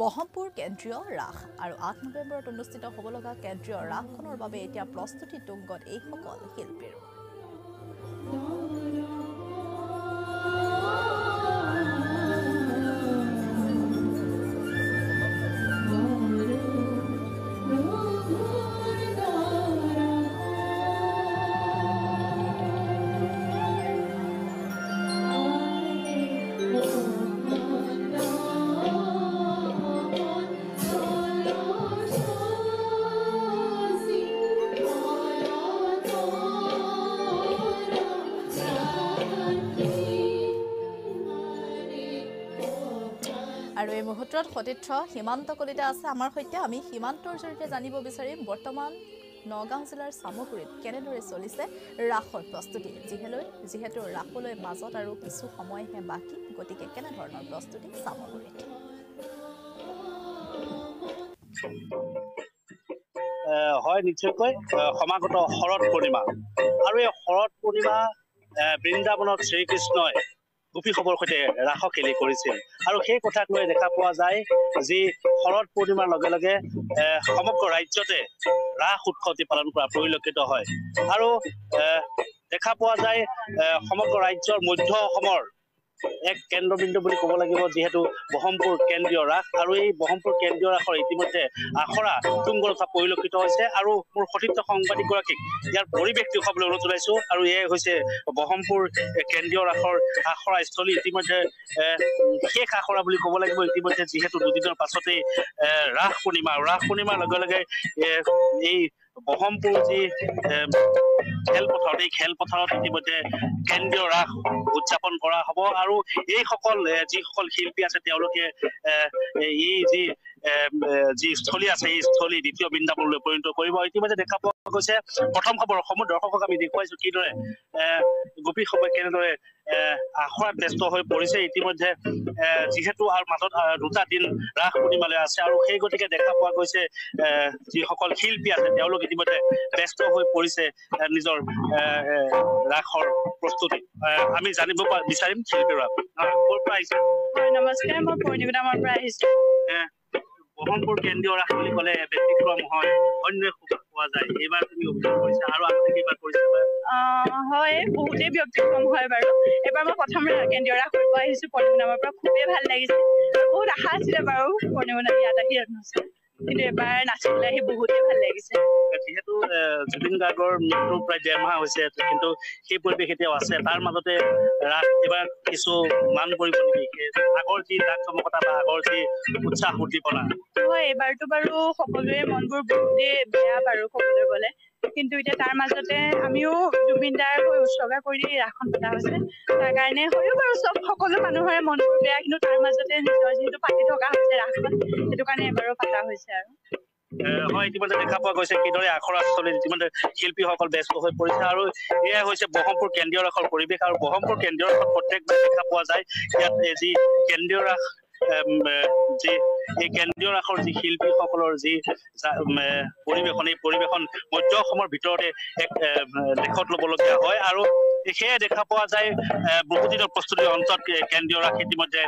বহমপুৰ কেন্দ্ৰীয় ৰাস আৰু ৮ নৱেম্বৰত অনুষ্ঠিত হ'ব লগা কেন্দ্ৰীয় ৰাসখনৰ বাবে এতিয়া প্ৰস্তুতি তুংগত এইসকল শিল্পীৰ। আৰু এই মুহূৰ্তত সতীৰ্থ সীমান্ত কলিতা আছে আমাৰ সৈতে। আমি সীমান্তৰ জৰিয়তে জানিব বিচাৰিম বৰ্তমান নগাঁও জিলাৰ চামগুৰিত কেনেদৰে চলিছে ৰাসৰ প্ৰস্তুতি, যিহেতু ৰাসলৈ মাজত আৰু কিছু সময়হে বাকী, গতিকে কেনেধৰণৰ প্ৰস্তুতি চামগুৰিত? হয়, নিশ্চয়কৈ সমাগত শৰৎ পূৰ্ণিমা আৰু এই শৰৎ পূৰ্ণিমা বৃন্দাবনত শ্ৰীকৃষ্ণই গোপীসকলৰ সৈতে ৰাস খেলি কৰিছিল আৰু সেই কথাক লৈ দেখা পোৱা যায় যি শৰৎ পূৰ্ণিমাৰ লগে লগে সমগ্ৰ ৰাজ্যতে ৰাস উৎসৱটি পালন কৰা পৰিলক্ষিত হয় আৰু দেখা পোৱা যায় সমগ্ৰ ৰাজ্যৰ মধ্য অসমৰ এক কেন্দ্ৰবিন্দু বুলি ক'ব লাগিব, যিহেতু বহমপুৰ কেন্দ্ৰীয় ৰাস আৰু এই বহমপুৰ কেন্দ্ৰীয় ৰাসৰ ইতিমধ্যে আখৰা তুংগত উঠা পৰিলক্ষিত হৈছে আৰু মোৰ সতীৰ্থ সাংবাদিকগৰাকীক ইয়াৰ পৰিৱেশ দেখুৱাবলৈ অনুৰোধ জনাইছো। আৰু এয়াই হৈছে বহমপুৰ কেন্দ্ৰীয় ৰাসৰ আখৰা স্থলী। ইতিমধ্যে শেষ আখৰা বুলি ক'ব লাগিব, ইতিমধ্যে যিহেতু দুদিনৰ পাছতেই ৰাস পূৰ্ণিমাৰ লগে লগে এই বহমপুৰ যি খেলপথাৰত, এই খেলপথাৰত ইতিমধ্যে কেন্দ্ৰীয় ৰাস উদযাপন কৰা হ'ব আৰু এইসকল যিসকল শিল্পী আছে তেওঁলোকে এই যি স্থলী আছে এই স্থলী দ্বিতীয় বৃন্দাবনলৈ পৰিণত কৰিব। ইতিমধ্যে দেখা পোৱা গৈছে প্ৰথম খবৰ অসমৰ দৰ্শকক আমি দেখুৱাইছো কিদৰে গোপীসকলে কেনেদৰে আখৰাত ব্যস্ত হৈ পৰিছে। ইতিমধ্যে যিহেতু আৰু মাজত দুটা দিন ৰাস পূৰ্ণিমালৈ আছে আৰু সেই গতিকে দেখা পোৱা গৈছে যিসকল শিল্পী আছে তেওঁলোক ইতিমধ্যে ব্যস্ত হৈ পৰিছে নিজৰ ৰাসৰ প্ৰস্তুতি। আমি জানিব বিচাৰিম শিল্পীৰ ৰাস ক'ৰ পৰা আহিছে? নমস্কাৰ, মই পূৰ্ণিমাৰ পৰা আহিছো। বহমপুৰ কেন্দ্ৰীয় ৰাস বুলি ক'লে ব্যতিক্ৰম হয়, অন্য পোৱা যায়। এইবাৰ তুমি অভিনয় কৰিছা আৰু আগতে কেইবাৰ কৰিছা? হয়, বহুতেই ব্যতিক্ৰম হয় বাৰু। এবাৰ মই প্ৰথম কেন্দ্ৰীয় ৰাস কৰিব আহিছো পূৰ্ণিমাৰ পৰা, খুবেই ভাল লাগিছে। বহুত আশা আছিলে বাৰু পূৰ্ণিমা ইয়াত আহি নাছিল, কিন্তু এবাৰ নাচিবলৈ আহি বহুতেই ভাল লাগিছে। যিহেতু জুবিন গাৰ্গৰ মৃত্যু প্ৰায় 1.5 মাহ হৈছে, কিন্তু সেই পৰিৱেশ এতিয়াও আছে। তাৰ মাজতে ৰাস এইবাৰ কিছু মান কৰিব নেকি? আগৰ যি জাক জমকতা বা আগৰ যি উৎসাহ উদ্দীপনা? হয়, এইবাৰতো বাৰু সকলোৰে মনবোৰ বহুতেই বেয়া বাৰু ক'বলৈ গ'লে, কিন্তু এতিয়া তাৰ মাজতে আমিও জুবিন দাৰ হৈ উৎসৰ্গা কৰি ৰাসখন পতা হৈছে। তাৰ কাৰণে হয়ও বাৰু সকলো মানুহৰে মনবোৰ বেয়া, কিন্তু তাৰ মাজতে নিজৰ যিহেতু পাতি থকা হৈছে ৰাসখন, সেইটো কাৰণে এবাৰো পতা হৈছে আৰু। হয়, ইতিমধ্যে দেখা পোৱা গৈছে কিদৰে আখৰাস্থলীত ইতিমধ্যে শিল্পীসকল ব্যস্ত হৈ পৰিছে আৰু এয়াই হৈছে বহমপুৰ কেন্দ্ৰীয় ৰাসৰ পৰিৱেশ। আৰু বহমপুৰ কেন্দ্ৰীয় ৰাসত প্ৰত্যেকবাৰ দেখা পোৱা যায় ইয়াত যি কেন্দ্ৰীয় ৰাস এই কেন্দ্ৰীয় ৰাসৰ যি শিল্পীসকলৰ যি পৰিৱেশন, এই পৰিৱেশন মধ্য অসমৰ ভিতৰতে এক লেখত ল'বলগীয়া হয় আৰু সেয়ে দেখা পোৱা যায় বহুদিনৰ প্ৰস্তুতিৰ অন্তত কেন্দ্ৰীয় ৰাস ইতিমধ্যে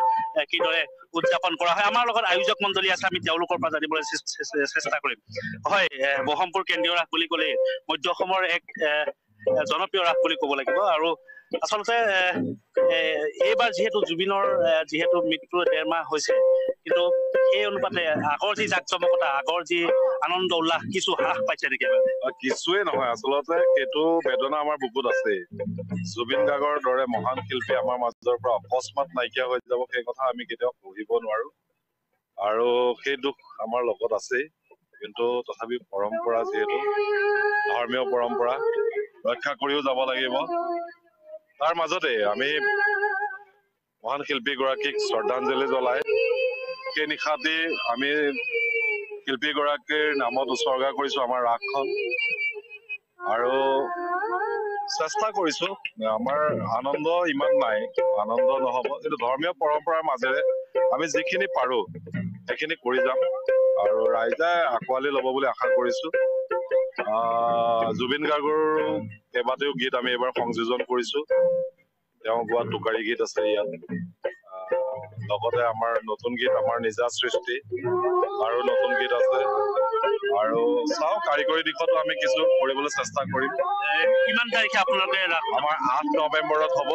কিদৰে উদযাপন কৰা হয়। আমাৰ লগত আয়োজক মণ্ডলী আছে, আমি তেওঁলোকৰ পৰা জানিবলৈ চেষ্টা কৰিম। হয়, বহমপুৰ কেন্দ্ৰীয় ৰাস বুলি ক'লে মধ্য অসমৰ এক জনপ্ৰিয় ৰাস বুলি ক'ব লাগিব আৰু আচলতে এইবাৰ যিহেতু জুবিনৰ যিহেতু মৃত্যু 1.5 মাহ হৈছে, কিন্তু সেই অনুপাতে আগৰ যি জাক জমকতা, আগৰ যি আনন্দ উল্লাস কিছু হ্ৰাস পাইছে নেকি? কিছুৱে নহয়, আচলতে সেইটো বেদনা আমাৰ বুকুত আছে। জুবিন গাৰ্গৰ দৰে মহান শিল্পী আমাৰ মাজৰ পৰা অকস্মাত নাইকিয়া হৈ যাব, সেই কথা আমি কেতিয়াও ভাবিব নোৱাৰো আৰু সেই দুখ আমাৰ লগত আছে। কিন্তু তথাপি পৰম্পৰা, যিহেতু ধৰ্মীয় পৰম্পৰা ৰক্ষা কৰিও যাব লাগিব। তাৰ মাজতে আমি মহান শিল্পী গৰাকীক শ্ৰদ্ধাঞ্জলি জনাই সেই নিশাতে আমি শিল্পী গৰাকীৰ নামত উৎসৰ্গা কৰিছো আমাৰ ৰাসখন আৰু চেষ্টা কৰিছো। আমাৰ আনন্দ ইমান নাই, আনন্দ নহব, কিন্তু ধৰ্মীয় পৰম্পৰাৰ মাজেৰে আমি যিখিনি পাৰো সেইখিনি কৰি যাম আৰু ৰাইজে আঁকোৱালি ল'ব বুলি আশা কৰিছো। জুবিন গাৰ্গৰ কেইবাটাও গীত আমি এইবাৰ সংযোজন কৰিছো, তেওঁ গোৱা টোকাৰী গীত আছে ইয়াত। লগতে আমাৰ নতুন গীত আমাৰ নিজা সৃষ্টি আৰু নতুন গীত আছে আৰু চাওঁ কাৰিকৰী দিশতো আমি কিছু কৰিবলৈ চেষ্টা কৰিম কিমান তাৰিখে আপোনালোকে ৰাস আমাৰ 8 নৱেম্বৰত হ'ব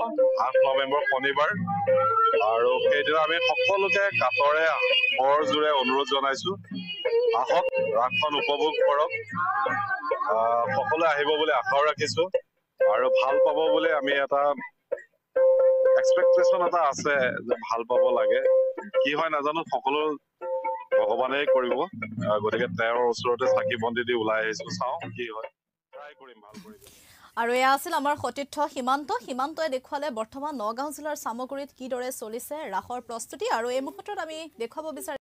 8 নৱেম্বৰ শনিবাৰ আৰু সেইদিনা আমি সকলোকে কাটৰে বৰ জোৰে অনুৰোধ জনাইছো আহক ৰাসখন উপভোগ কৰক সকলোৱে আহিব বুলি আশাও ৰাখিছো আৰু ভাল পাব বুলি আমি এটা এক্সপেক্টেশন এটা আছে যে ভাল পাব লাগে কি হয় নাজানো সকলো ভগৱানেই কৰিব গতিকে তেওঁৰ ওচৰতে চাকি বন্তি দি ওলাই আহিছো চাওঁ কি হয় ট্ৰাই কৰিম ভাল কৰিম আৰু এয়া আছিল আমাৰ সতীৰ্থ সীমান্তই দেখুৱালে বৰ্তমান নগাঁও জিলাৰ চামগুৰিত কিদৰে চলিছে ৰাসৰ প্ৰস্তুতি আৰু এই মুহূৰ্তত আমি দেখুৱাব বিচাৰিম